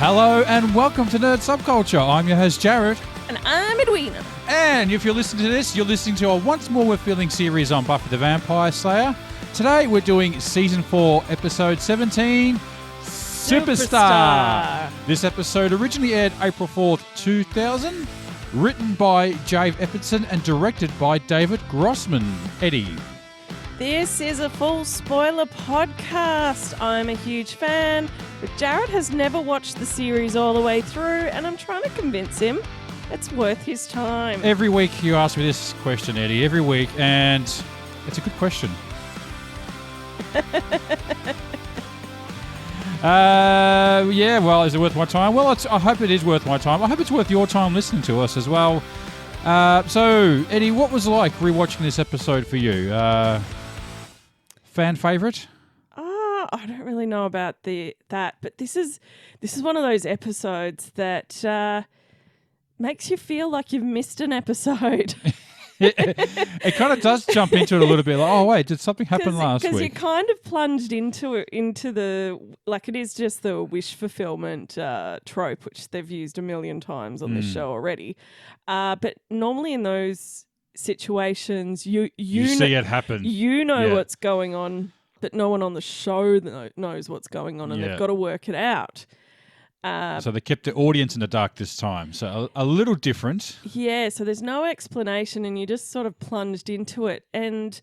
Hello and welcome to Nerd Subculture. I'm your host, Jarrod. And I'm Edwina. And if you're listening to this, you're listening to a Once More We're Feeling series on Buffy the Vampire Slayer. Today we're doing Season 4, Episode 17, Superstar. This episode originally aired April 4th, 2000, written by Jave Epperson and directed by David Grossman. Eddie. This is a full spoiler podcast. I'm a huge fan, but Jarrod has never watched the series all the way through, and I'm trying to convince him it's worth his time. Every week you ask me this question, Eddie, every week, and it's a good question. Yeah, well, is it worth my time? Well, I hope it is worth my time. I hope it's worth your time listening to us as well. So, Eddie, what was it like rewatching this episode for you? Fan favourite? I don't really know about that, but this is one of those episodes that makes you feel like you've missed an episode. It kind of does jump into it a little bit. Like, oh wait, did something happen last week? Because you kind of plunged into the like it is just the wish fulfillment trope, which they've used a million times on this show already. But normally in those situations, you see it happen. You know what's going on, but no one on the show knows what's going on, and they've got to work it out. So they kept the audience in the dark this time. So a little different. Yeah, so there's no explanation, and you just sort of plunged into it, and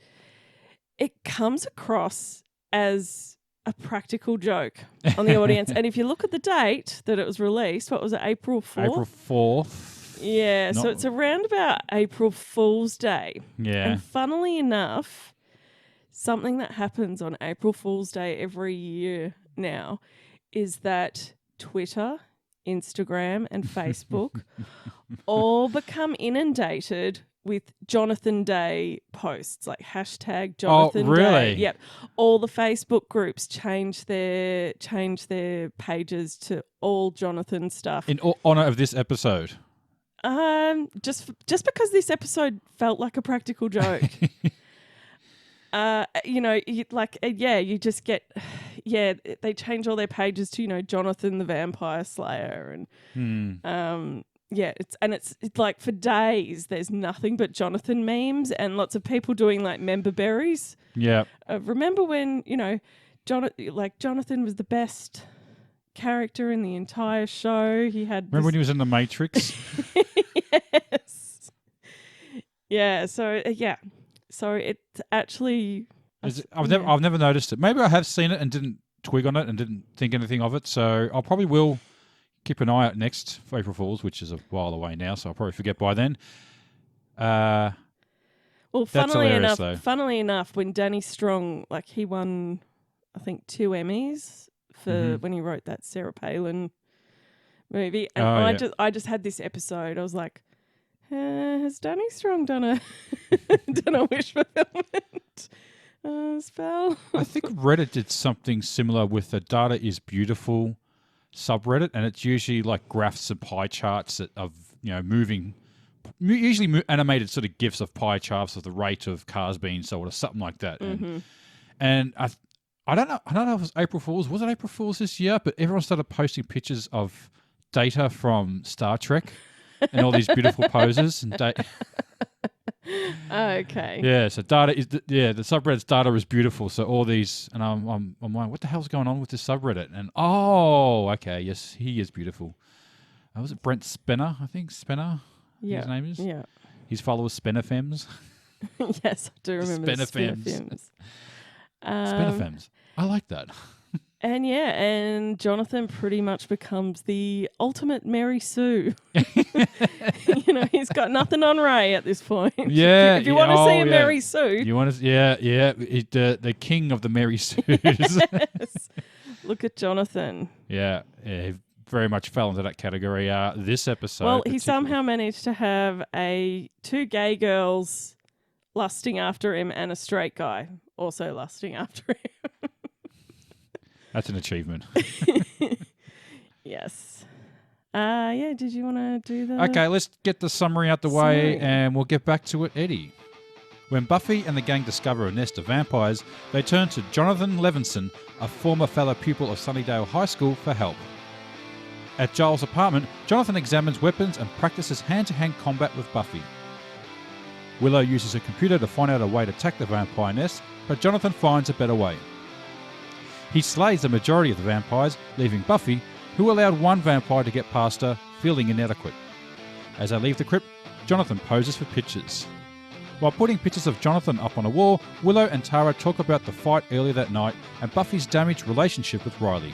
it comes across as a practical joke on the audience. And if you look at the date that it was released, what was it, April 4th? April 4th. Yeah, so it's around about April Fool's Day. Yeah. And funnily enough, something that happens on April Fool's Day every year now is that Twitter, Instagram, and Facebook all become inundated with Johnathon Day posts, like hashtag Johnathon Day. Oh, really? Yep. All the Facebook groups change their pages to all Johnathon stuff. In honour of this episode. Just because this episode felt like a practical joke. You just get, they change all their pages to, Johnathon the Vampire Slayer, and it's like for days there's nothing but Johnathon memes and lots of people doing like member berries. Yeah. Remember when Johnathon was the best character in the entire show? Remember when he was in The Matrix? Yes. Yeah. So it's actually. I've never noticed it. Maybe I have seen it and didn't twig on it and didn't think anything of it. So I probably will keep an eye out next for April Fool's, which is a while away now. So I'll probably forget by then. Well, funnily enough, when Danny Strong, he won, I think, 2 Emmys for when he wrote that Sarah Palin movie, and I just had this episode. I was like, has Danny Strong done a wish fulfillment spell? I think Reddit did something similar with the Data is Beautiful subreddit, and it's usually like graphs and pie charts of moving, usually animated sort of GIFs of pie charts of the rate of cars being sold or something like that. And I don't know if it was April Fool's. Was it April Fool's this year? But everyone started posting pictures of Data from Star Trek and all these beautiful poses. And okay. Yeah, so Data is the subreddit's Data is Beautiful. So all these, and I'm like, what the hell's going on with this subreddit? And okay, yes, he is beautiful. Was it Brent Spinner? I think Spinner. Yeah, his name is. Yeah. His followers Spinnerfems. Yes, I do remember the Spinnerfems. Spinnerfems. I like that. And Johnathon pretty much becomes the ultimate Mary Sue. He's got nothing on Ray at this point. Yeah. If you want to see a Mary Sue. You want to, the king of the Mary Sues. Yes. Look at Johnathon. Yeah, he very much fell into that category this episode. Well, he somehow managed to have 2 gay girls lusting after him and a straight guy also lusting after him. That's an achievement. Yes. Did you want to do that? Okay, let's get the summary out the way and we'll get back to it, Eddie. When Buffy and the gang discover a nest of vampires, they turn to Johnathon Levinson, a former fellow pupil of Sunnydale High School, for help. At Giles' apartment, Johnathon examines weapons and practices hand-to-hand combat with Buffy. Willow uses her computer to find out a way to attack the vampire nest, but Johnathon finds a better way. He slays the majority of the vampires, leaving Buffy, who allowed one vampire to get past her, feeling inadequate. As they leave the crypt, Johnathon poses for pictures. While putting pictures of Johnathon up on a wall, Willow and Tara talk about the fight earlier that night and Buffy's damaged relationship with Riley.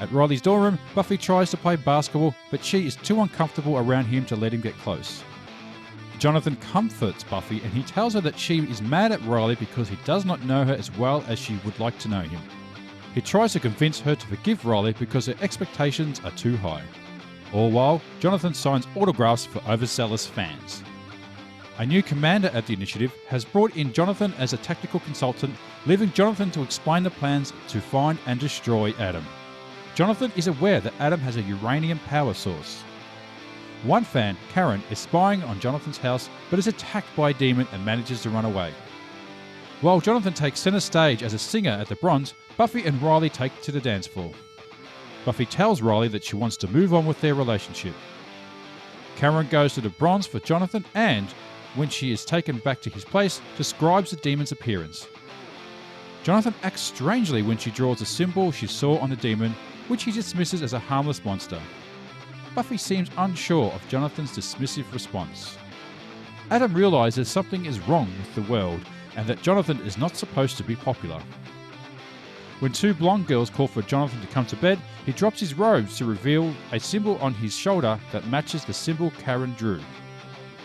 At Riley's dorm room, Buffy tries to play basketball, but she is too uncomfortable around him to let him get close. Johnathon comforts Buffy and he tells her that she is mad at Riley because he does not know her as well as she would like to know him. He tries to convince her to forgive Riley because her expectations are too high. All while, Johnathon signs autographs for overzealous fans. A new commander at the initiative has brought in Johnathon as a tactical consultant, leaving Johnathon to explain the plans to find and destroy Adam. Johnathon is aware that Adam has a uranium power source. One fan, Karen, is spying on Johnathon's house but is attacked by a demon and manages to run away. While Johnathon takes center stage as a singer at the Bronze, Buffy and Riley take to the dance floor. Buffy tells Riley that she wants to move on with their relationship. Karen goes to the Bronze for Johnathon and, when she is taken back to his place, describes the demon's appearance. Johnathon acts strangely when she draws a symbol she saw on the demon, which he dismisses as a harmless monster. Buffy seems unsure of Johnathon's dismissive response. Adam realizes something is wrong with the world and that Johnathon is not supposed to be popular. When two blonde girls call for Johnathon to come to bed, he drops his robes to reveal a symbol on his shoulder that matches the symbol Karen drew.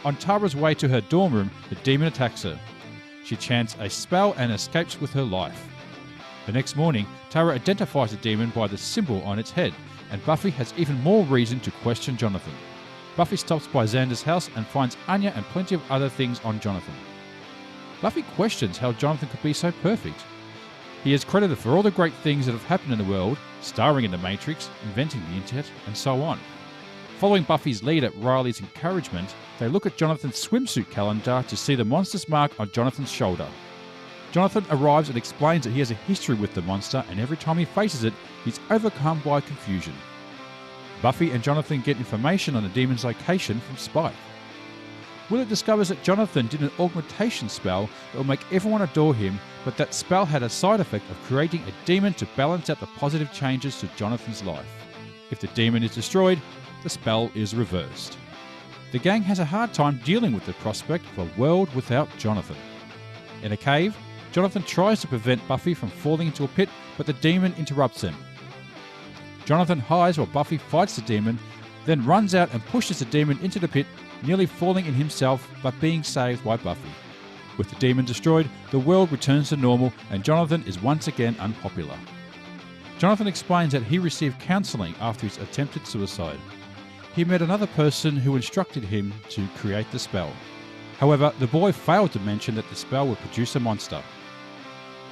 On Tara's way to her dorm room, the demon attacks her. She chants a spell and escapes with her life. The next morning, Tara identifies the demon by the symbol on its head, and Buffy has even more reason to question Johnathon. Buffy stops by Xander's house and finds Anya and plenty of other things on Johnathon. Buffy questions how Johnathon could be so perfect. He is credited for all the great things that have happened in the world, starring in the Matrix, inventing the internet, and so on. Following Buffy's lead at Riley's encouragement, they look at Johnathon's swimsuit calendar to see the monster's mark on Johnathon's shoulder. Johnathon arrives and explains that he has a history with the monster, and every time he faces it, he's overcome by confusion. Buffy and Johnathon get information on the demon's location from Spike. Willow discovers that Johnathon did an augmentation spell that will make everyone adore him, but that spell had a side effect of creating a demon to balance out the positive changes to Johnathon's life. If the demon is destroyed, the spell is reversed. The gang has a hard time dealing with the prospect of a world without Johnathon. In a cave, Johnathon tries to prevent Buffy from falling into a pit, but the demon interrupts him. Johnathon hides while Buffy fights the demon, then runs out and pushes the demon into the pit, nearly falling in himself but being saved by Buffy. With the demon destroyed, the world returns to normal and Johnathon is once again unpopular. Johnathon explains that he received counselling after his attempted suicide. He met another person who instructed him to create the spell. However, the boy failed to mention that the spell would produce a monster.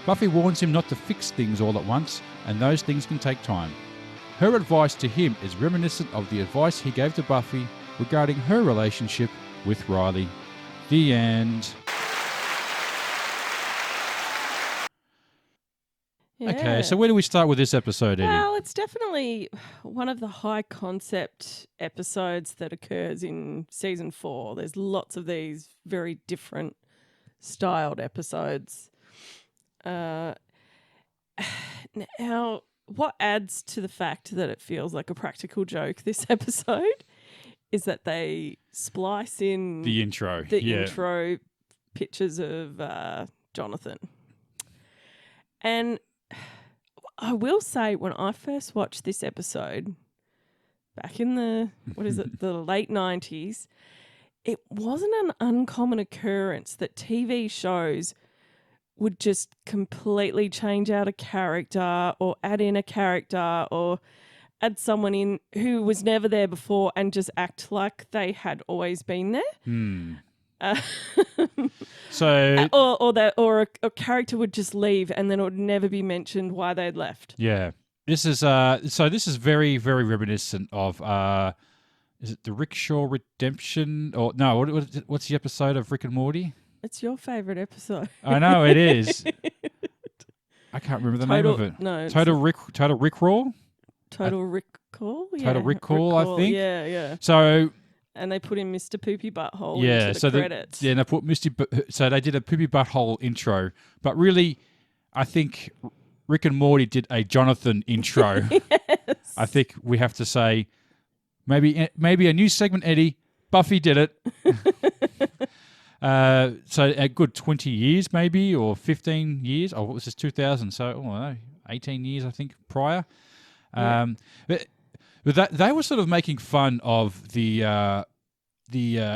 Buffy warns him not to fix things all at once, and those things can take time. Her advice to him is reminiscent of the advice he gave to Buffy regarding her relationship with Riley. The end. Yeah. Okay, so where do we start with this episode, Eddie? Well, it's definitely one of the high concept episodes that occurs in season 4. There's lots of these very different styled episodes. Now, what adds to the fact that it feels like a practical joke this episode is that they splice in The intro. intro pictures of Johnathon. And I will say, when I first watched this episode back in the late 90s, it wasn't an uncommon occurrence that TV shows would just completely change out a character or add in a character or add someone in who was never there before and just act like they had always been there. Or a character would just leave and then it would never be mentioned why they'd left. Yeah. This is this is very, very reminiscent of is it the Rickshaw Redemption or no, what's the episode of Rick and Morty? It's your favourite episode. I know it is. I can't remember the name of it. No. Total Rickroll? Total Rick Recall? Total Recall, I think. Yeah, yeah. So... And they put in Mr. Poopy Butthole into the credits. And they put so they did a Poopy Butthole intro, but really, I think Rick and Morty did a Johnathon intro. Yes. I think we have to say maybe a new segment, Eddie. Buffy did it. So a good 20 years maybe, or 15 years. Oh, what was this, 2000? So, I don't know, 18 years, I think, prior. But that they were sort of making fun of the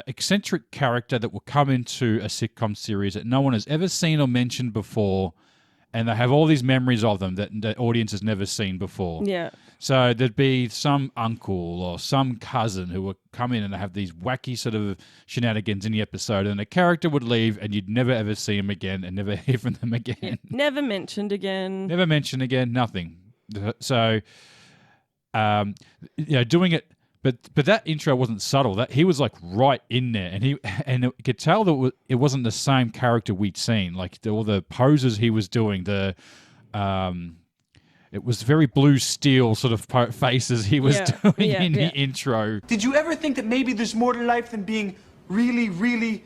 eccentric character that will come into a sitcom series that no one has ever seen or mentioned before, and they have all these memories of them that the audience has never seen before. Yeah. So there'd be some uncle or some cousin who would come in and have these wacky sort of shenanigans in the episode, and the character would leave, and you'd never ever see him again and never hear from them again. Yeah. Never mentioned again. Never mentioned again. Nothing. So, doing it. But that intro wasn't subtle. That he was like right in there, and you could tell that it wasn't the same character we'd seen. Like all the poses he was doing, it was very Blue Steel sort of faces he was doing in the intro. Did you ever think that maybe there's more to life than being really, really,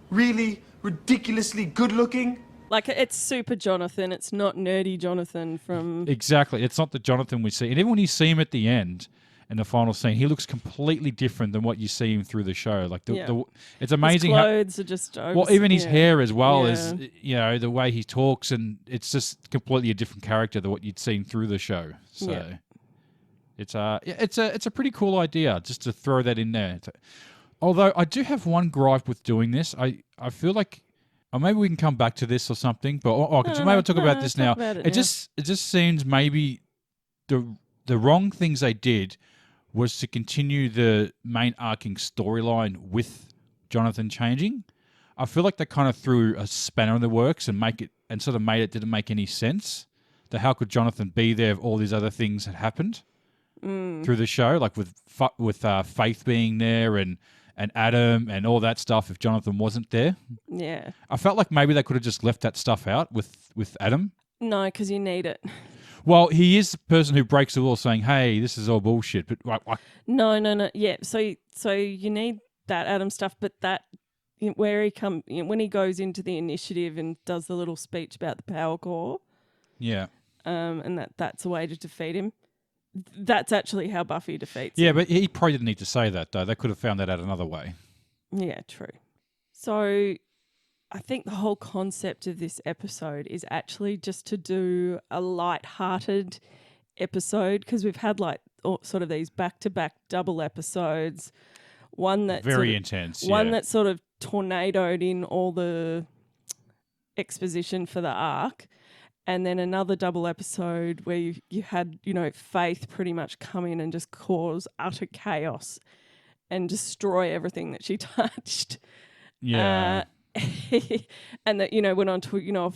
really ridiculously good looking? Like, it's super Johnathon. It's not nerdy Johnathon from... Exactly. It's not the Johnathon we see. And even when you see him at the end, in the final scene, he looks completely different than what you see him through the show. Like it's amazing. His clothes are just even his hair as well as the way he talks, and it's just completely a different character than what you'd seen through the show. So it's a pretty cool idea just to throw that in there. Although I do have one gripe with doing this, I feel like. Or maybe we can come back to this or something, but maybe I'll talk about this now. It just seems maybe the wrong things they did was to continue the main arcing storyline with Johnathon changing. I feel like they kind of threw a spanner in the works and made it didn't make any sense. That how could Johnathon be there if all these other things had happened through the show, like with Faith being there and Adam and all that stuff if Johnathon wasn't there. Yeah. I felt like maybe they could have just left that stuff out with Adam. No, because you need it. Well, he is the person who breaks the law saying, hey, this is all bullshit. But No. Yeah, so you need that Adam stuff, but that where when he goes into the initiative and does the little speech about the power core. Yeah. And that's a way to defeat him. That's actually how Buffy defeats him. Yeah, but he probably didn't need to say that, though. They could have found that out another way. Yeah, true. So I think the whole concept of this episode is actually just to do a light-hearted episode, because we've had sort of these back-to-back double episodes. One that very intense. One that sort of tornadoed in all the exposition for the arc. And then another double episode where you had, Faith pretty much come in and just cause utter chaos and destroy everything that she touched. Yeah. And that, went on to,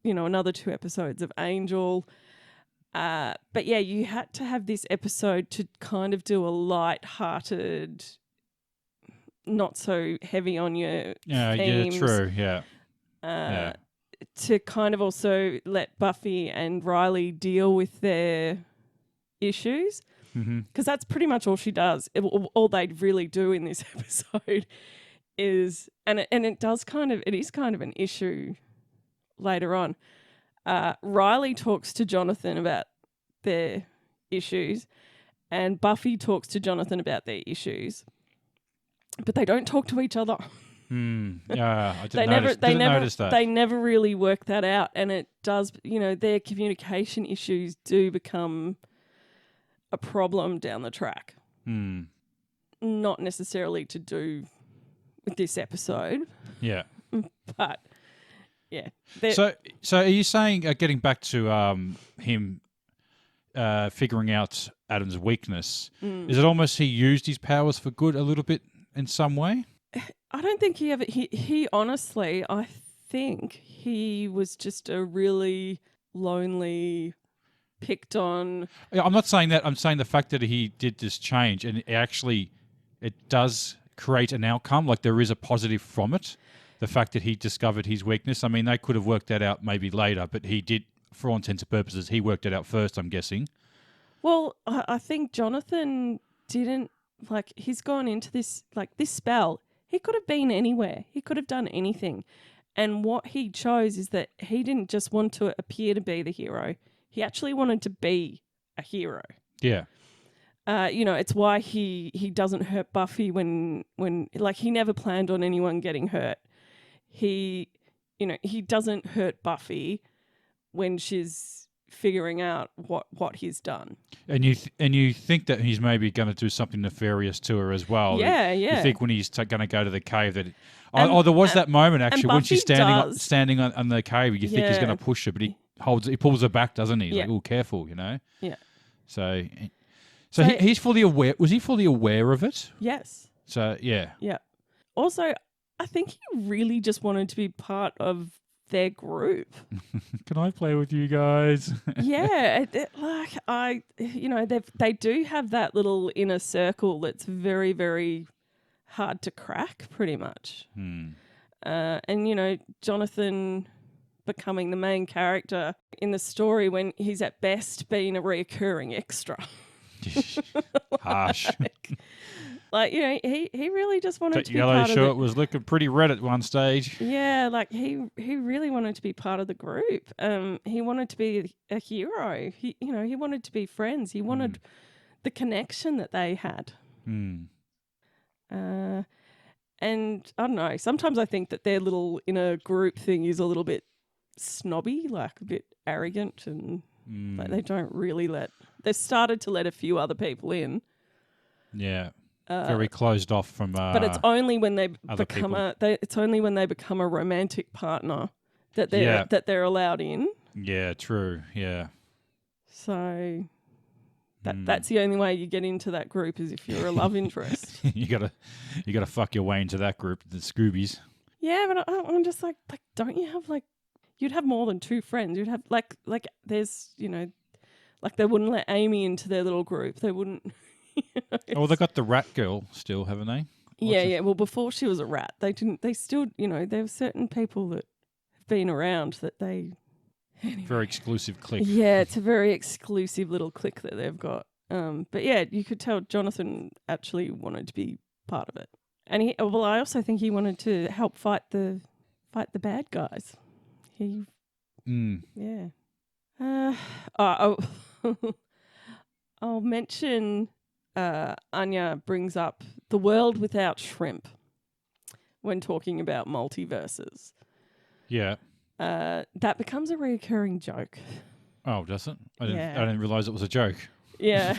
another 2 episodes of Angel. But yeah, you had to have this episode to kind of do a light-hearted, not so heavy on your themes. Yeah, true, yeah. To kind of also let Buffy and Riley deal with their issues, because that's pretty much all she does. All they really do in this episode is, it is kind of an issue later on. Riley talks to Johnathon about their issues, and Buffy talks to Johnathon about their issues, but they don't talk to each other. Yeah, I didn't notice that. They never really work that out, and it does. Their communication issues do become a problem down the track. Not necessarily to do with this episode. Yeah, but yeah. So are you saying, getting back to him figuring out Adam's weakness, is it almost he used his powers for good a little bit in some way? I don't think he ever... He honestly, I think he was just a really lonely, picked on... I'm not saying that. I'm saying the fact that he did this change, and it does create an outcome. Like, there is a positive from it. The fact that he discovered his weakness. I mean, they could have worked that out maybe later, but he did, for all intents and purposes, he worked it out first, I'm guessing. Well, I think Johnathon didn't, like, he's gone into this, like, this spell. He could have been anywhere. He could have done anything. And what he chose is that he didn't just want to appear to be the hero. He actually wanted to be a hero. Yeah. It's why he doesn't hurt Buffy when like, he never planned on anyone getting hurt. He doesn't hurt Buffy when she's figuring out what he's done. And you think that he's maybe going to do something nefarious to her as well. Yeah. You think when he's going to go to the cave that... And- there was that moment, actually, when she's Buffy standing on the cave, you think he's going to push her, but he pulls her back, doesn't he? He's like, oh, careful, Yeah. So he's fully aware. Was he fully aware of it? Yes. So, yeah. Yeah. Also, I think he really just wanted to be part of their group. Can I play with you guys? Yeah. They do have that little inner circle that's very, very hard to crack, pretty much. And, Johnathon becoming the main character in the story when he's at best being a reoccurring extra. Harsh. He really just wanted That to be yellow part shirt of was looking pretty red at one stage. Yeah, he really wanted to be part of the group. He wanted to be a hero. He wanted to be friends. He wanted the connection that they had. And I don't know, sometimes I think that their little inner group thing is a little bit snobby, like a bit arrogant, and like they don't really they've started to let a few other people in. Yeah. Very closed off from but it's only when they become people. a romantic partner that they're allowed in. Yeah, true. Yeah. So that's the only way you get into that group is if you're a love interest. you gotta fuck your way into that group, the Scoobies. Yeah, but I'm just like, don't you have you'd have more than two friends. You'd have like there's they wouldn't let Amy into their little group. They wouldn't. Oh, they got the rat girl still, haven't they? Yeah. Well, before she was a rat, they didn't. They still, there were certain people that have been around that they. Anyway. Very exclusive clique. Yeah, it's a very exclusive little clique that they've got. But yeah, you could tell Johnathon actually wanted to be part of it, and I also think he wanted to help fight the bad guys. Yeah. I'll mention. Anya brings up the world without shrimp when talking about multiverses. Yeah. That becomes a recurring joke. Oh, does it? I didn't realise it was a joke. Yeah.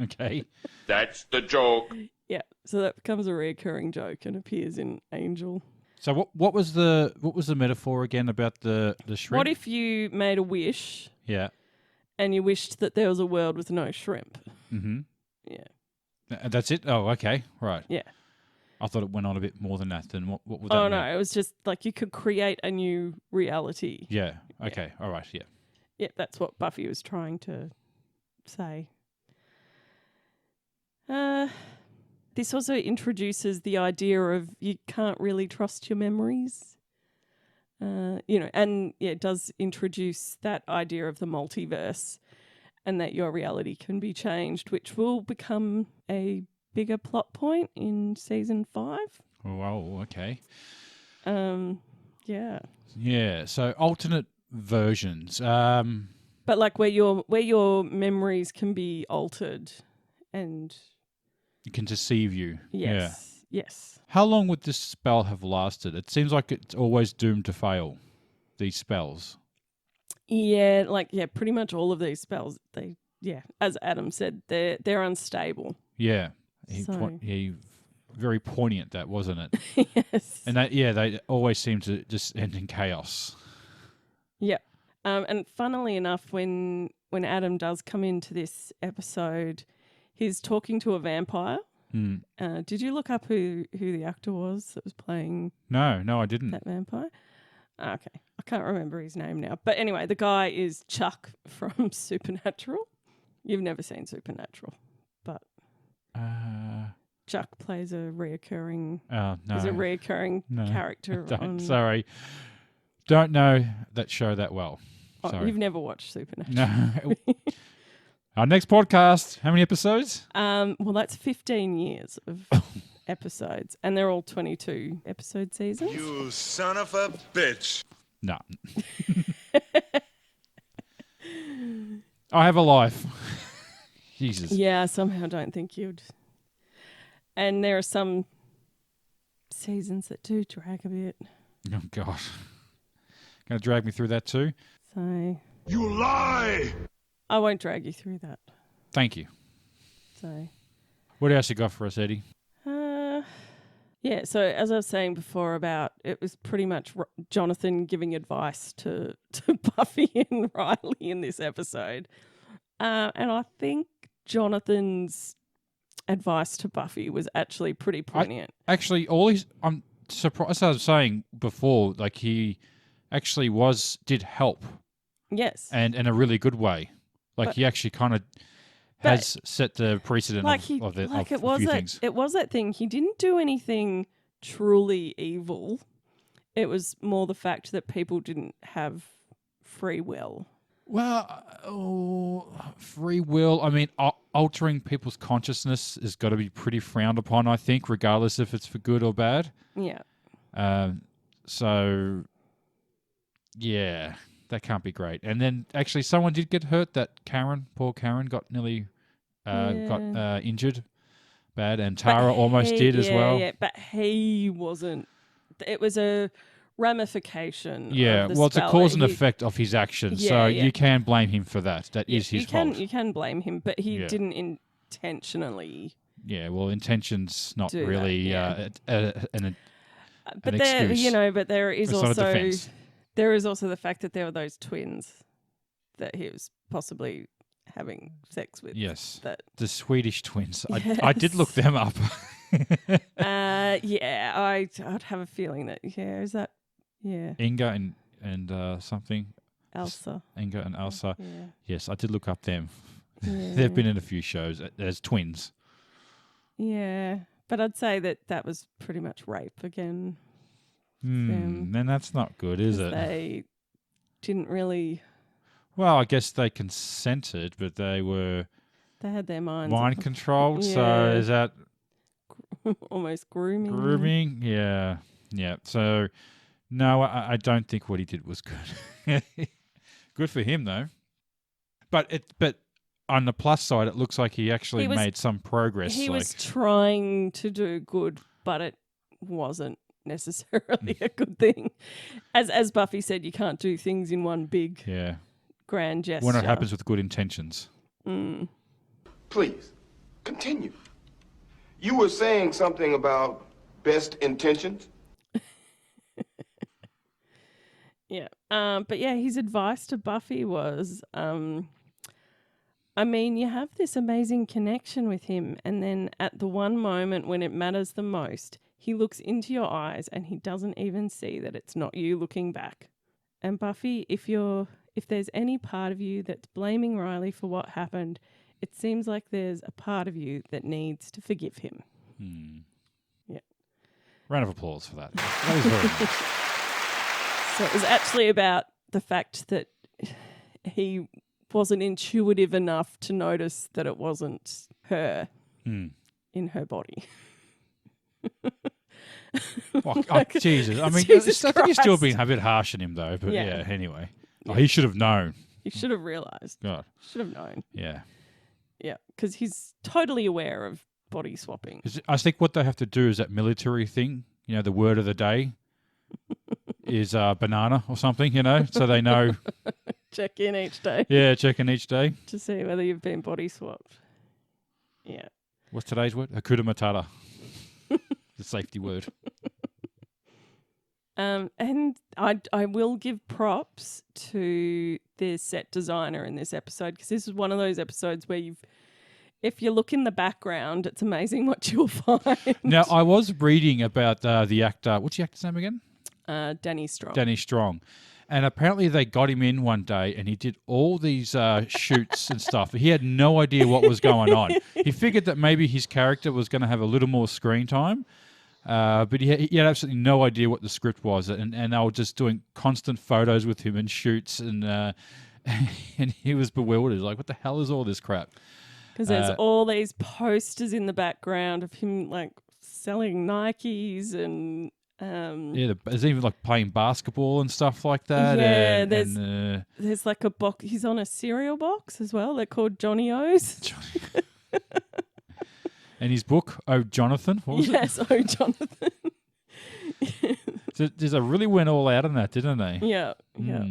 Okay. That's the joke. Yeah. So that becomes a recurring joke and appears in Angel. So what was the metaphor again about the shrimp? What if you made a wish? Yeah. And you wished that there was a world with no shrimp. Mm-hmm. Yeah. That's it? Oh, okay. Right. Yeah. I thought it went on a bit more than that. Then what would that mean? No. It was just you could create a new reality. Yeah. Okay. Yeah. All right. Yeah. Yeah, that's what Buffy was trying to say. This also introduces the idea of you can't really trust your memories. It does introduce that idea of the multiverse and that your reality can be changed, which will become a bigger plot point in season 5. Oh, wow, okay. Yeah. Yeah, so alternate versions. But where your memories can be altered and it can deceive you. Yes. Yeah. Yes. How long would this spell have lasted? It seems like it's always doomed to fail, these spells. Yeah, pretty much all of these spells, as Adam said, they're unstable. Yeah. He very poignant, that, wasn't it? Yes. And they always seem to just end in chaos. Yeah. And funnily enough, when Adam does come into this episode, he's talking to a vampire. Did you look up who the actor was that was playing? No, I didn't. That vampire? Okay. I can't remember his name now. But anyway, the guy is Chuck from Supernatural. You've never seen Supernatural, but Chuck plays a reoccurring. Oh, no. He's a reoccurring character. Sorry, don't know that show that well. Oh, sorry. You've never watched Supernatural. No. Our next podcast, how many episodes? Well, that's 15 years of episodes, and they're all 22 episode seasons. You son of a bitch. No. I have a life. Jesus. Yeah, I somehow don't think you'd. And there are some seasons that do drag a bit. Oh, gosh. Going to drag me through that too? So. You lie! I won't drag you through that. Thank you. So. What else you got for us, Eddie? Yeah, so as I was saying before about it was pretty much Johnathon giving advice to Buffy and Riley in this episode. And I think Johnathon's advice to Buffy was actually pretty poignant. I'm surprised, as I was saying before, like he actually did help. Yes. And in a really good way. Like he actually kind of has set the precedent of a few things. It was that thing. He didn't do anything truly evil. It was more the fact that people didn't have free will. Well, free will. I mean, altering people's consciousness has got to be pretty frowned upon, I think, regardless if it's for good or bad. Yeah. So, yeah, that can't be great. And then actually someone did get hurt. That poor Karen got nearly got injured bad. And Tara almost did as well. Yeah, but he wasn't. It was a ramification. Yeah, of the well, it's a spell cause and effect of his actions. Yeah, so yeah. you can blame him for that. That is his fault. You can blame him, but he didn't intentionally. Yeah, well, intention's not do really that, an but excuse. but there is It's not a also defense. there is also the fact that there were those twins that he was possibly having sex with. Yes, that the Swedish twins. Yes. I did look them up. I'd have a feeling that is that Inga and something. Elsa. Inga and Elsa. Yeah. Yes, I did look up them. Yeah. They've been in a few shows as twins. Yeah, but I'd say that was pretty much rape again. Then that's not good, is it? They didn't really. Well, I guess they consented, but they had their minds mind controlled. Yeah. So is that almost grooming? Grooming, yeah. So no, I don't think what he did was good. Good for him though. But on the plus side, it looks like he actually made some progress. He was trying to do good, but it wasn't necessarily a good thing. As Buffy said, you can't do things in one big grand gesture. When it happens with good intentions. Please, continue. You were saying something about best intentions? Yeah. But yeah, his advice to Buffy was, you have this amazing connection with him, and then at the one moment when it matters the most, he looks into your eyes and he doesn't even see that it's not you looking back. And Buffy, if there's any part of you that's blaming Riley for what happened, it seems like there's a part of you that needs to forgive him. Yeah. Round of applause for that. That was very nice. So it was actually about the fact that he wasn't intuitive enough to notice that it wasn't her in her body. Jesus. I mean, Jesus I think he's still Christ. being a bit harsh on him, though. But Yeah. Anyway. Yeah. Oh, he should have known. He should have realised. God. Should have known. Yeah. Yeah, because he's totally aware of body swapping. I think what they have to do is that military thing, the word of the day is banana or something, so they know. Check in each day. Yeah, checking each day. To see whether you've been body swapped. Yeah. What's today's word? Hakuna Matata. The safety word. And I will give props to the set designer in this episode, because this is one of those episodes where if you look in the background, it's amazing what you'll find. Now, I was reading about the actor. What's the actor's name again? Danny Strong. Danny Strong. And apparently they got him in one day and he did all these shoots and stuff. He had no idea what was going on. He figured that maybe his character was going to have a little more screen time. But he had absolutely no idea what the script was. And they were just doing constant photos with him and shoots. And and he was bewildered. Like, what the hell is all this crap? Because there's all these posters in the background of him like selling Nikes and there's even like playing basketball and stuff like that. Yeah, and there's like a box. He's on a cereal box as well. They're called Johnny O's. and his book, Oh Johnathon, what was it? Yes, Oh Johnathon. They really went all out on that, didn't they? Yeah, yeah.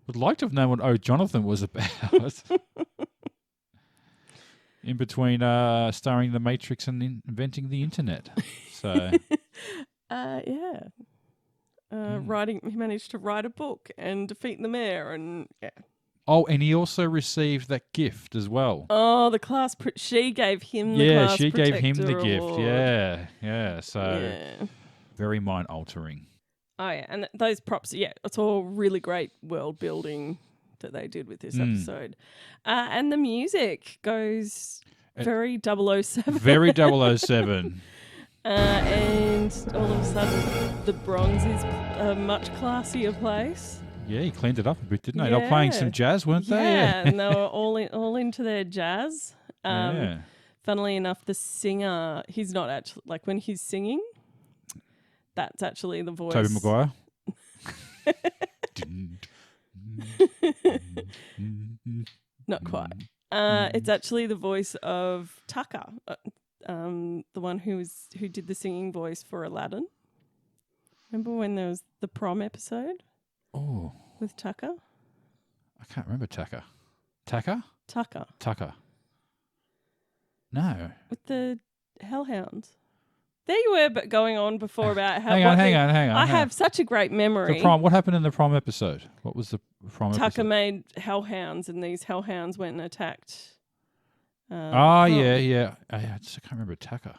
Would like to have known what Oh Johnathon was about. In between starring The Matrix and inventing the internet. So, writing. He managed to write a book and defeat the mayor, and yeah. Oh, and he also received that gift as well. Oh, the class. She gave him the class she gave him the protector gift. award. Yeah. So, very mind altering. Oh yeah, and those props. Yeah, it's all really great world building that they did with this episode. And the music goes very 007. Very 007. And all of a sudden, the Bronze is a much classier place. Yeah, he cleaned it up a bit, didn't he? They were playing some jazz, weren't they? Yeah, and they were all into their jazz. Funnily enough, the singer, he's not actually, like when he's singing, that's actually the voice. Tobey Maguire. Not quite. It's actually the voice of Tucker, the one who did the singing voice for Aladdin. Remember when there was the prom episode? Oh, with Tucker. I can't remember Tucker. Tucker. No. With the hellhounds. There you were, but going on before about how. Hang on. I have such a great memory. The prom. What happened in the prom episode? What was the prom episode? Tucker made hellhounds, and these hellhounds went and attacked. Yeah. I just can't remember Tucker.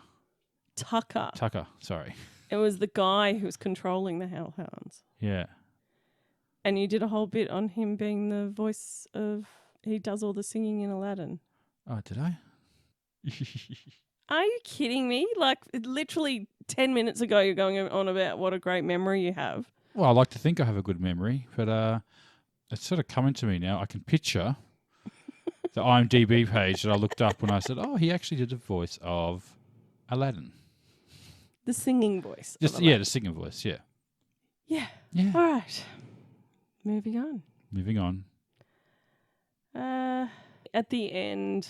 Tucker. Sorry. It was the guy who was controlling the hellhounds. Yeah. And you did a whole bit on him being the voice of. He does all the singing in Aladdin. Oh, did I? Are you kidding me? Like, literally 10 minutes ago, you're going on about what a great memory you have. Well, I like to think I have a good memory, but it's sort of coming to me now. I can picture the IMDb page that I looked up when I said, oh, he actually did the voice of Aladdin. The singing voice. The singing voice, yeah. Yeah. All right. Moving on. At the end,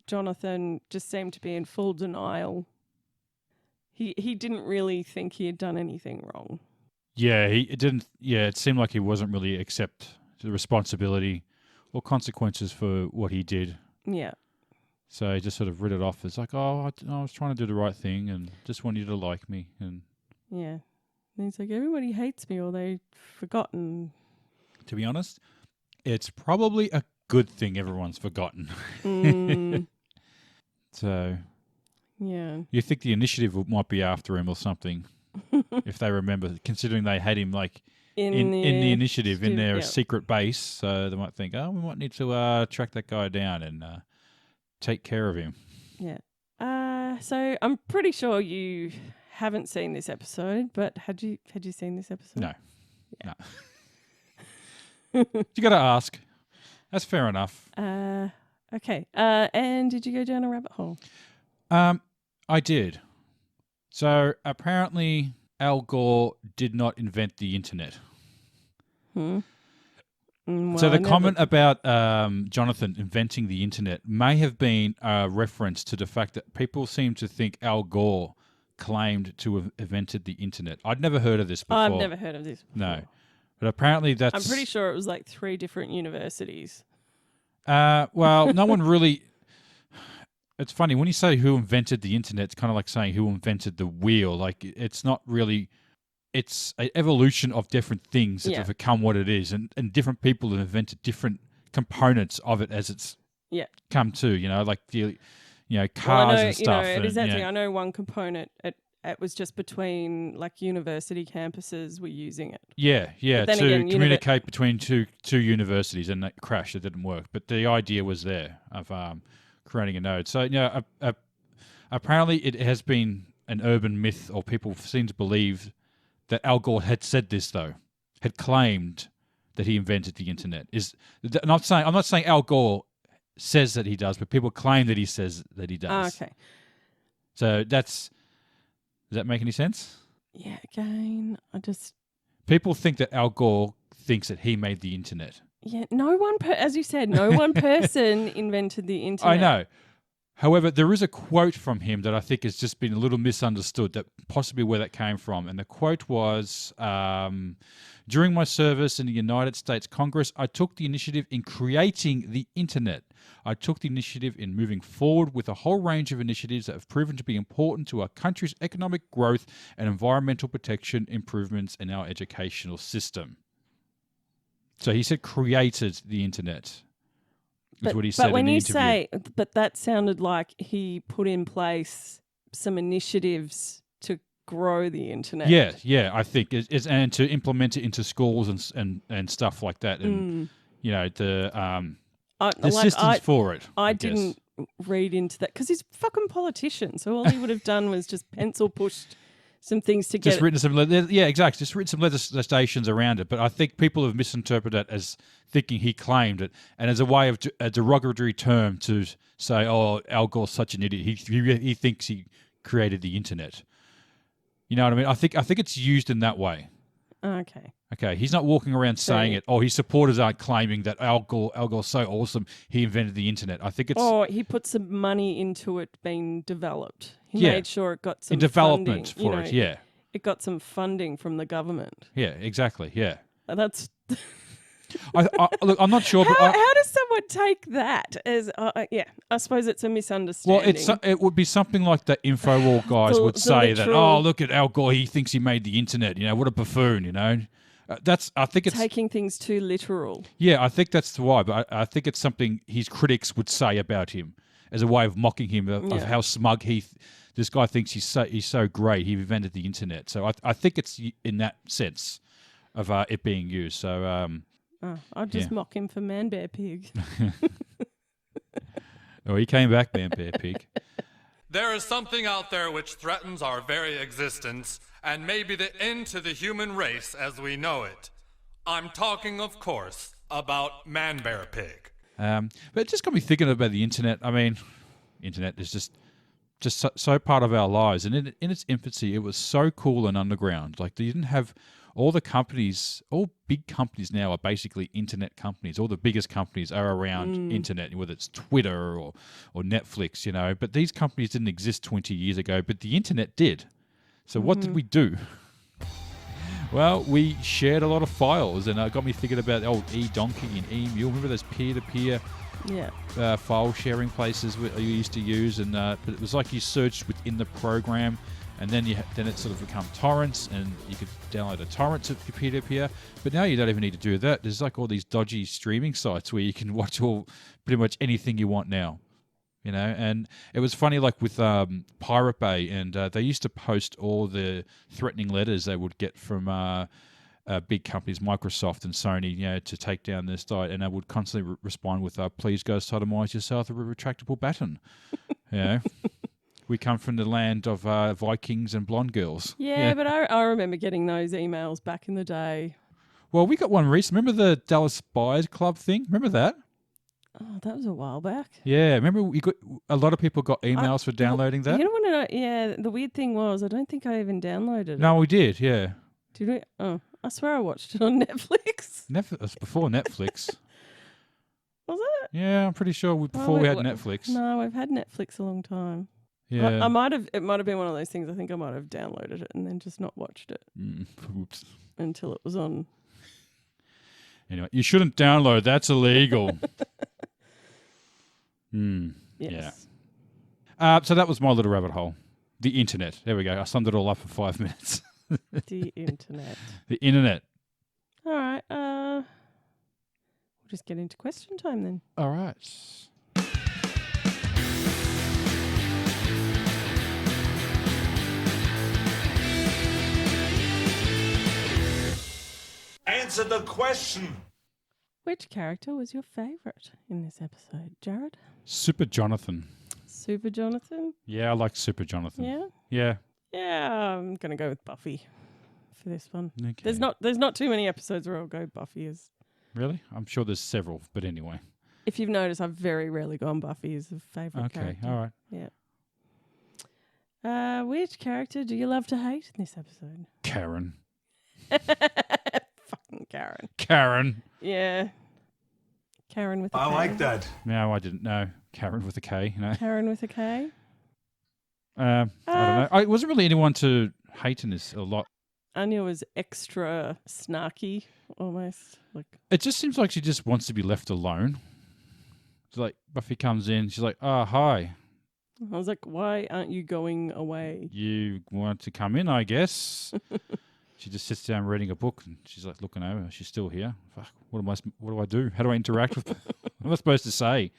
Johnathon just seemed to be in full denial. He didn't really think he had done anything wrong. Yeah, it didn't. Yeah, it seemed like he wasn't really accept the responsibility or consequences for what he did. Yeah. So he just sort of writ it off as like, I was trying to do the right thing and just want you to like me. And yeah. And he's like, everybody hates me or they've forgotten. To be honest, it's probably a good thing everyone's forgotten. So, yeah, you think the initiative might be after him or something, if they remember, considering they had him like in the initiative in their secret base. So they might think, we might need to track that guy down and take care of him. Yeah. So I'm pretty sure you haven't seen this episode, but had you seen this episode? No. Yeah. No. You got to ask. That's fair enough. Okay. And did you go down a rabbit hole? I did. So apparently Al Gore did not invent the internet. Well, So the comment about Johnathon inventing the internet may have been a reference to the fact that people seem to think Al Gore claimed to have invented the internet. I'd never heard of this before. I've never heard of this before. No. But apparently that's... I'm pretty sure it was like 3 different universities. Well, no one really... It's funny, when you say who invented the internet, it's kind of like saying who invented the wheel. Like, it's not really... It's an evolution of different things that have become what it is. And different people have invented different components of it as it's come to, like the... cars and stuff. Exactly. I know one component. It was just between like university campuses were using it. Yeah, to communicate between two universities, and that crashed. It didn't work, but the idea was there of creating a node. So apparently it has been an urban myth, or people seem to believe that Al Gore had said this though, had claimed that he invented the internet. I'm not saying Al Gore says that he does, but people claim that he says that he does. Okay. So does that make any sense? Yeah, again, People think that Al Gore thinks that he made the internet. Yeah, as you said, no one person invented the internet. I know. However, there is a quote from him that I think has just been a little misunderstood, that possibly where that came from. And the quote was, during my service in the United States Congress, I took the initiative in creating the internet. I took the initiative in moving forward with a whole range of initiatives that have proven to be important to our country's economic growth and environmental protection improvements in our educational system. So he said created the internet. Is what he said but when in the you interview. but that sounded like he put in place some initiatives to grow the internet. Yeah, I think and to implement it into schools and stuff like that, and the systems for it. I didn't read into that because he's a fucking politician, so all he would have done was just pencil pushed some things together. Just written just written some legislations around it. But I think people have misinterpreted it as thinking he claimed it, and as a way of a derogatory term to say, "Oh, Al Gore's such an idiot. He thinks he created the internet." You know what I mean? I think it's used in that way. Okay. He's not walking around saying it. Oh, his supporters aren't claiming that Al Gore's so awesome he invented the internet. I think it's... Or he put some money into it being developed. He made sure it got some development funding, for it, yeah. It got some funding from the government. Yeah, exactly, yeah. That's... Look, I'm not sure, but... How does someone take that as... I suppose it's a misunderstanding. Well, it would be something like the InfoWar guys would say that, oh, look at Al Gore, he thinks he made the internet, what a buffoon, I think it's... Taking things too literal. Yeah, I think that's why, but I think it's something his critics would say about him as a way of mocking him, of how smug this guy thinks he's so great, he invented the internet. So I think it's in that sense of it being used. So... I'll just mock him for Man Bear Pig. Oh, he came back, Man Bear Pig. There is something out there which threatens our very existence and may be the end to the human race as we know it. I'm talking, of course, about Man Bear Pig. But it just got me thinking about the internet. I mean, internet is just so part of our lives. And in its infancy, it was so cool and underground. Like, you didn't have... All the companies, all big companies now are basically internet companies. All the biggest companies are around internet, whether it's Twitter or Netflix, But these companies didn't exist 20 years ago, but the internet did. So what did we do? Well, we shared a lot of files, and it got me thinking about old eDonkey and eMule. Remember those peer-to-peer file sharing places you used to use? And but it was like you searched within the program. And then it sort of become torrents, and you could download a torrent to peer-to-peer. But now you don't even need to do that. There's like all these dodgy streaming sites where you can watch pretty much anything you want now. And it was funny, like with Pirate Bay, and they used to post all the threatening letters they would get from big companies, Microsoft and Sony, to take down their site, and they would constantly respond with, please go sodomize yourself with a retractable baton. We come from the land of Vikings and blonde girls. Yeah, but I remember getting those emails back in the day. Well, we got one recently. Remember the Dallas Buyers Club thing? Remember that? Oh, that was a while back. Yeah, remember a lot of people got emails for downloading that? You don't want to know, yeah, the weird thing was I don't think I even downloaded it. No, we did, yeah. Did we? Oh, I swear I watched it on Netflix. It was before Netflix. Was it? Yeah, I'm pretty sure before we had Netflix. No, we've had Netflix a long time. Yeah. It might have been one of those things. I think I might have downloaded it and then just not watched it. Oops. Until it was on. Anyway, you shouldn't download. That's illegal. Yes. Yeah. So that was my little rabbit hole. The internet. There we go. I summed it all up for 5 minutes. The internet. The internet. All right. We'll just get into question time then. All right. Answer the question. Which character was your favourite in this episode, Jarrod? Super Johnathon. Super Johnathon? Yeah, I like Super Johnathon. Yeah? Yeah. Yeah, I'm going to go with Buffy for this one. Okay. There's not too many episodes where I'll go Buffy as Really? I'm sure there's several, but anyway. If you've noticed, I've very rarely gone Buffy as a favourite Okay, character. all right. Yeah. Which character do you love to hate in this episode? Karen. Fucking Karen. Karen. Yeah. Karen with a K. I like that. No, I didn't know. Karen with a K. No. Karen with a K. I don't know. I wasn't really anyone to hate in this a lot. Anya was extra snarky, almost. It just seems like she just wants to be left alone. It's like Buffy comes in, she's like, "Oh, hi. I was like, why aren't you going away? You want to come in, I guess." She just sits down reading a book, and she's like looking over. She's still here. Fuck, what do I do? How do I interact with? What am I supposed to say?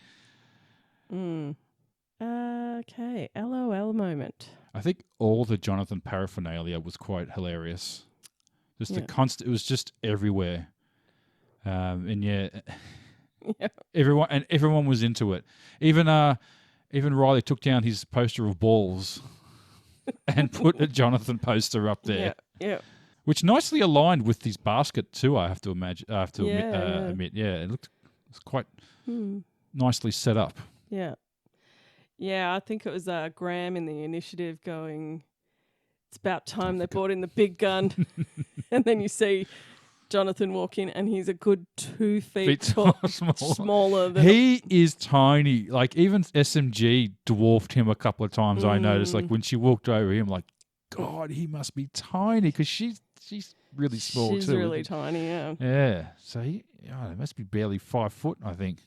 Okay, LOL moment. I think all the Johnathon paraphernalia was quite hilarious. Just the constant. It was just everywhere, and yeah. Everyone was into it. Even Riley took down his poster of balls and put a Johnathon poster up there. Yeah. Which nicely aligned with his basket too. I have to imagine. I have to admit. Yeah, it was quite nicely set up. Yeah. Yeah, I think it was Graham in the initiative going, it's about time they brought in the big gun. And then you see Johnathon walk in and he's a good 2 feet tall, smaller than he is tiny. Like even SMG dwarfed him a couple of times. I noticed. Like when she walked over him, like, God, he must be tiny because she's really small too. She's really tiny, yeah. Yeah. So he must be barely 5 foot, I think.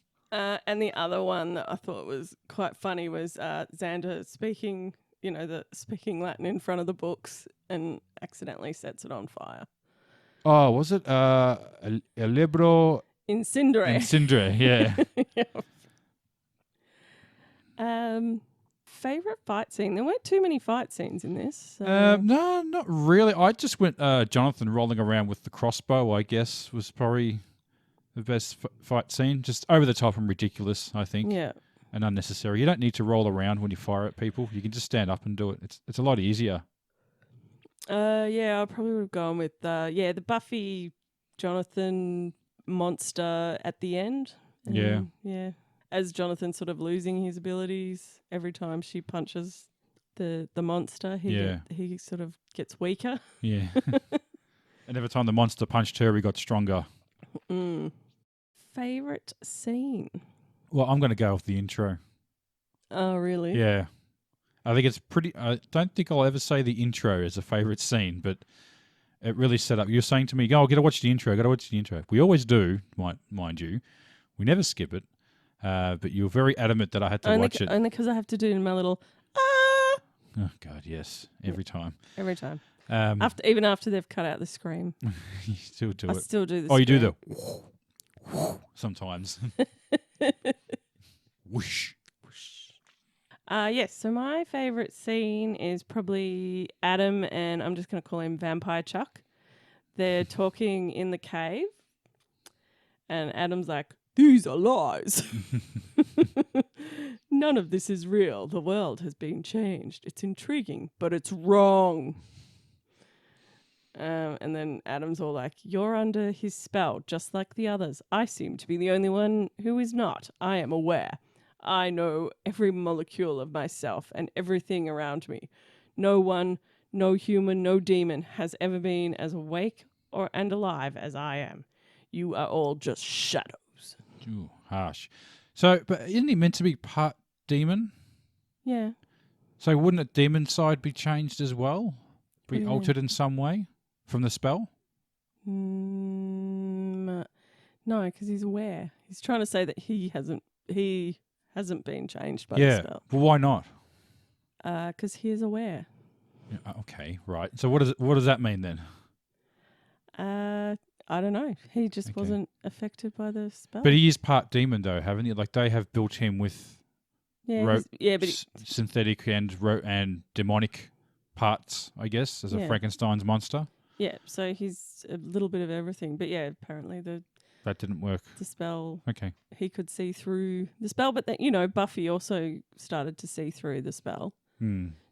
And the other one that I thought was quite funny was Xander speaking Latin in front of the books and accidentally sets it on fire. Oh, was it El Libro Incindere? Incindere, yeah. Favorite fight scene? There weren't too many fight scenes in this. So. No, not really. I just went Johnathon rolling around with the crossbow, I guess, was probably the best fight scene. Just over the top and ridiculous, I think. Yeah. And unnecessary. You don't need to roll around when you fire at people. You can just stand up and do it. It's a lot easier. Yeah, I probably would have gone with the Buffy Johnathon monster at the end. Yeah. Yeah. As Johnathon sort of losing his abilities every time she punches the monster, he sort of gets weaker. Yeah. And every time the monster punched her, he got stronger. Favorite scene? Well, I'm going to go with the intro. Oh, really? Yeah. I think it's pretty... I don't think I'll ever say the intro as a favourite scene, but it really set up... You're saying to me, I've got to watch the intro. We always do, mind you. We never skip it. But you were very adamant that I had to watch it. Only because I have to do my little... Oh, God, yes. Every time. Every time. Even after they've cut out the scream. You still do it. I still do the scream. You do the... sometimes. Whoosh. Yes, so my favourite scene is probably Adam and I'm just going to call him Vampire Chuck. They're talking in the cave and Adam's like, these are lies. None of this is real. The world has been changed. It's intriguing, but it's wrong. And then Adam's all like, you're under his spell, just like the others. I seem to be the only one who is not. I am aware. I know every molecule of myself and everything around me. No one, no human, no demon has ever been as awake and alive as I am. You are all just shadows. Ooh, harsh. So, but isn't he meant to be part demon? Yeah. So wouldn't a demon side be changed as well? Be altered in some way from the spell? No, because he's aware. He's trying to say that he hasn't been changed by the spell. Well, why not? Because he is aware. Yeah, okay, right. So what does that mean then? I don't know. He just wasn't affected by the spell. But he is part demon, though, haven't he? Like they have built him with synthetic and demonic parts, I guess, as a Frankenstein's monster. Yeah, so he's a little bit of everything. But yeah, apparently that didn't work. The spell. Okay. He could see through the spell, but then Buffy also started to see through the spell.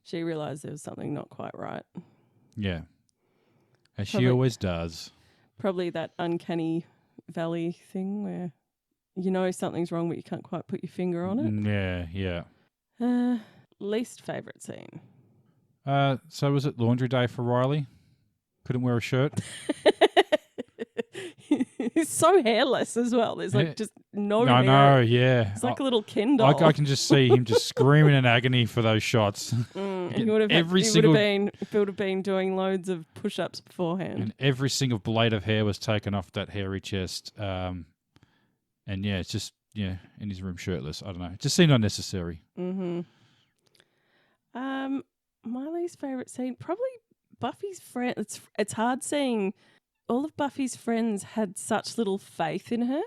She realized there was something not quite right. Yeah. As she always does. Probably that uncanny valley thing where you know something's wrong but you can't quite put your finger on it. Yeah. Least favourite scene. So was it laundry day for Riley? Couldn't wear a shirt? He's so hairless as well. There's like just no hair. I know, yeah. It's like a little Ken doll. I can just see him just screaming in agony for those shots. He would have been doing loads of push-ups beforehand. And every single blade of hair was taken off that hairy chest. And yeah, it's just, in his room shirtless. I don't know. It just seemed unnecessary. Mm-hmm. My least favourite scene, probably Buffy's friend. It's hard seeing all of Buffy's friends had such little faith in her.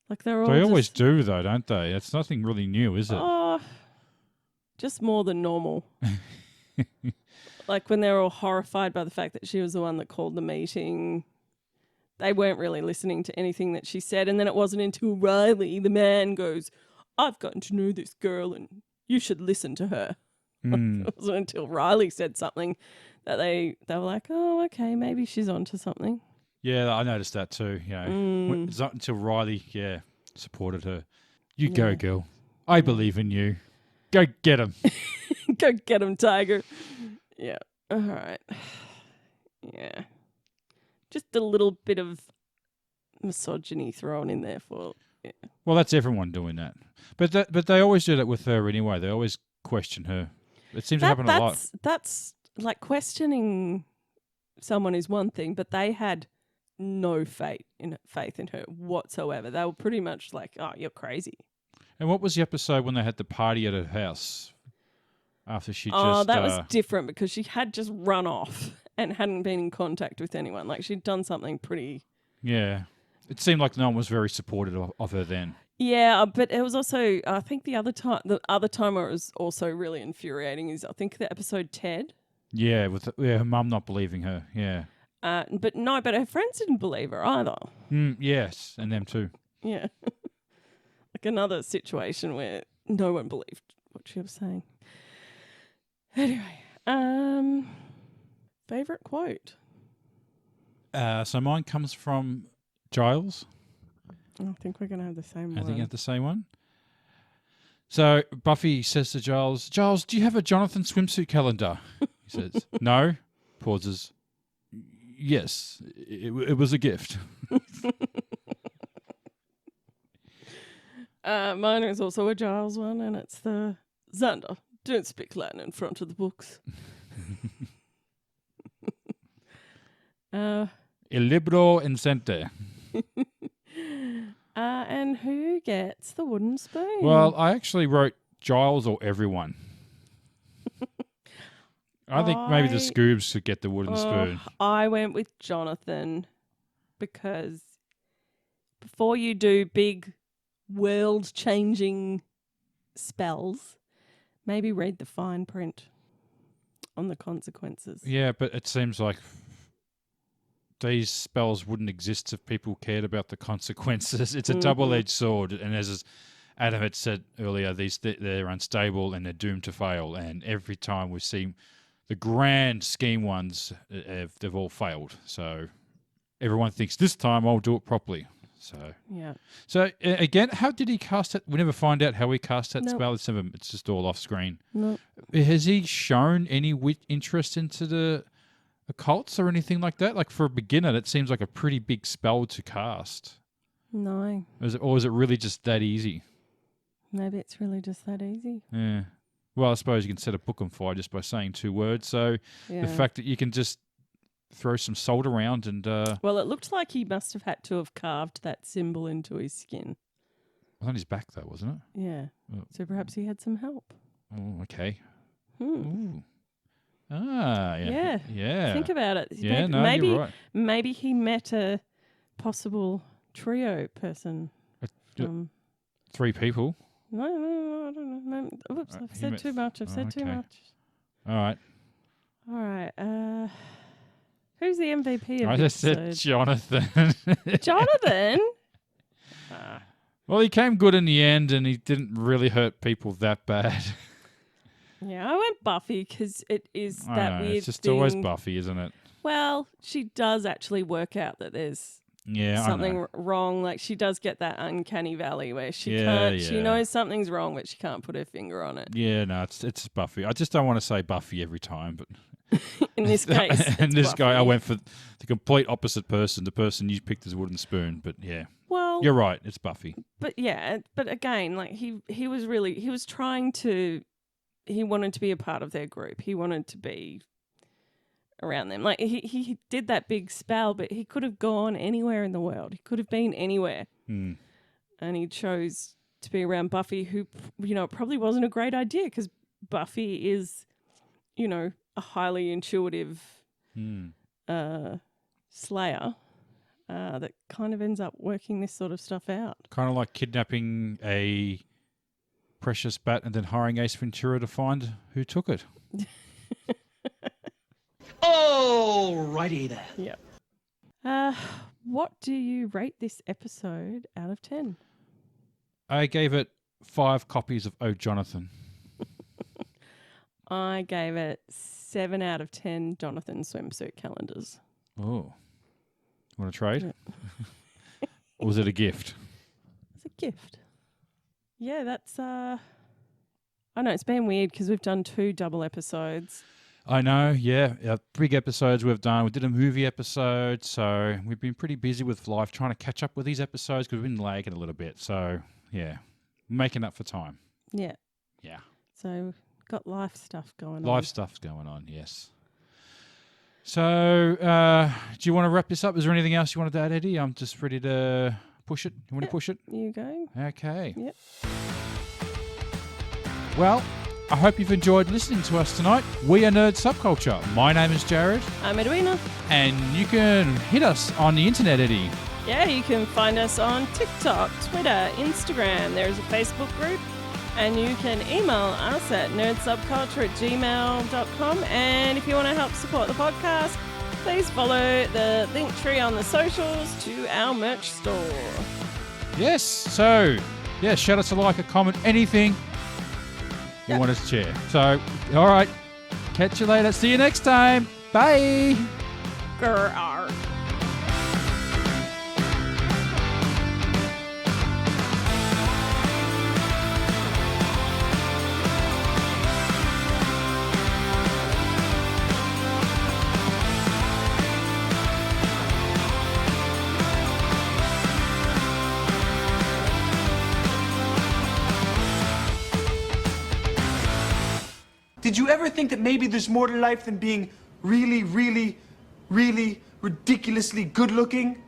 Like they always do though, don't they? It's nothing really new, is it? Oh, just more than normal. Like when they were all horrified by the fact that she was the one that called the meeting. They weren't really listening to anything that she said. And then it wasn't until Riley, the man, goes, I've gotten to know this girl and you should listen to her. It wasn't until Riley said something that they were like, oh, okay, maybe she's onto something. Yeah, I noticed that too. It's not until Riley, supported her. You go, girl. I believe in you. Go get him. Go get him, Tiger. Yeah. All right. Yeah. Just a little bit of misogyny thrown in there for. Yeah. Well, that's everyone doing that, but they always do that with her anyway. They always question her. It seems to happen a lot. That's like questioning someone is one thing, but they had no faith in her whatsoever. They were pretty much like, "Oh, you're crazy." And what was the episode when they had the party at her house? After she that was different because she had just run off and hadn't been in contact with anyone. Like she'd done something pretty. Yeah, it seemed like no one was very supportive of her then. Yeah, but it was also, I think the other time where it was also really infuriating is I think the episode Ted. Yeah, with her mum not believing her. Yeah. But her friends didn't believe her either. Yes, and them too. Yeah. Like another situation where no one believed what she was saying. Anyway, favorite quote. So mine comes from Giles. I think we're going to have the same one. I think you have the same one. So Buffy says to Giles, do you have a Johnathon swimsuit calendar? He says, no. Pauses. Yes, it was a gift. Mine is also a Giles one, and it's the Xander, don't speak Latin in front of the books. Il libro incente. And who gets the wooden spoon? Well, I actually wrote Giles or everyone. I think maybe the Scoobs should get the wooden spoon. I went with Johnathon because before you do big world-changing spells, maybe read the fine print on the consequences. Yeah, but it seems like these spells wouldn't exist if people cared about the consequences. It's a double-edged sword, and as Adam had said earlier, they're unstable and they're doomed to fail. And every time we see the grand scheme ones, they've all failed. So everyone thinks this time I'll do it properly. So yeah. So again, how did he cast it? We never find out how he cast that spell. It's just all off screen. No. Has he shown any interest into the occults or anything like that? Like for a beginner, that seems like a pretty big spell to cast. No. Or is it really just that easy? Maybe it's really just that easy. Yeah. Well, I suppose you can set a book on fire just by saying 2 words. So the fact that you can just throw some salt around and... Well, it looked like he must have had to have carved that symbol into his skin. It was on his back though, wasn't it? Yeah. Oh. So perhaps he had some help. Oh, okay. Ooh. Ah, yeah. Yeah. Think about it. Yeah, you're right. Maybe he met a possible trio person. 3 people? No, I don't know. Oops, I've said too much. Too much. All right. Who's the MVP of I this just said episode? Johnathon. Jonathan? Well, he came good in the end and he didn't really hurt people that bad. Yeah, I went Buffy because it is that weird It's just thing. always Buffy, isn't it? Well, she does actually work out that there's Yeah, something I know. wrong. Like she does get that uncanny valley where she Yeah, can't. yeah. She knows something's wrong, but she can't put her finger on it. Yeah, no, it's Buffy. I just don't want to say Buffy every time, but In this case, and it's this guy, I Buffy. went for the complete opposite person, the person you picked as wooden spoon. But yeah, Well, you're right. It's Buffy. but yeah, but again, like he was trying to. He wanted to be a part of their group. He wanted to be around them. Like he did that big spell, but he could have gone anywhere in the world. He could have been anywhere. Hmm. And he chose to be around Buffy, who, you know, probably wasn't a great idea because Buffy is, you know, a highly intuitive slayer that kind of ends up working this sort of stuff out. Kind of like kidnapping a precious bat and then hiring Ace Ventura to find who took it. Alrighty then. Yep. What do you rate this episode out of 10? I gave it 5 copies of Oh Johnathon. I gave it 7 out of 10 Johnathon swimsuit calendars. Oh. Want to trade? Yeah. Or was it a gift? It's a gift. Yeah, that's... I know, it's been weird because we've done 2 double episodes. I know, yeah. Big episodes we've done. We did a movie episode, so we've been pretty busy with life trying to catch up with these episodes because we've been lagging a little bit. So, yeah, making up for time. Yeah. Yeah. So, got life stuff going on. Live stuff's going on, yes. So, do you want to wrap this up? Is there anything else you wanted to add, Eddie? I'm just ready to push it. You want to push it? You go. Okay. Yep. Well, I hope you've enjoyed listening to us tonight. We are Nerd Subculture. My name is Jarrod. I'm Edwina. And you can hit us on the internet, Eddie. Yeah, you can find us on TikTok, Twitter, Instagram. There is a Facebook group. And you can email us at nerdsubculture@gmail.com. And if you want to help support the podcast, please follow the link tree on the socials to our merch store. Yes. So, yeah, shout us a like, a comment, anything you want us to share. So, all right. Catch you later. See you next time. Bye. Grr. Did you ever think that maybe there's more to life than being really, really, really ridiculously good looking?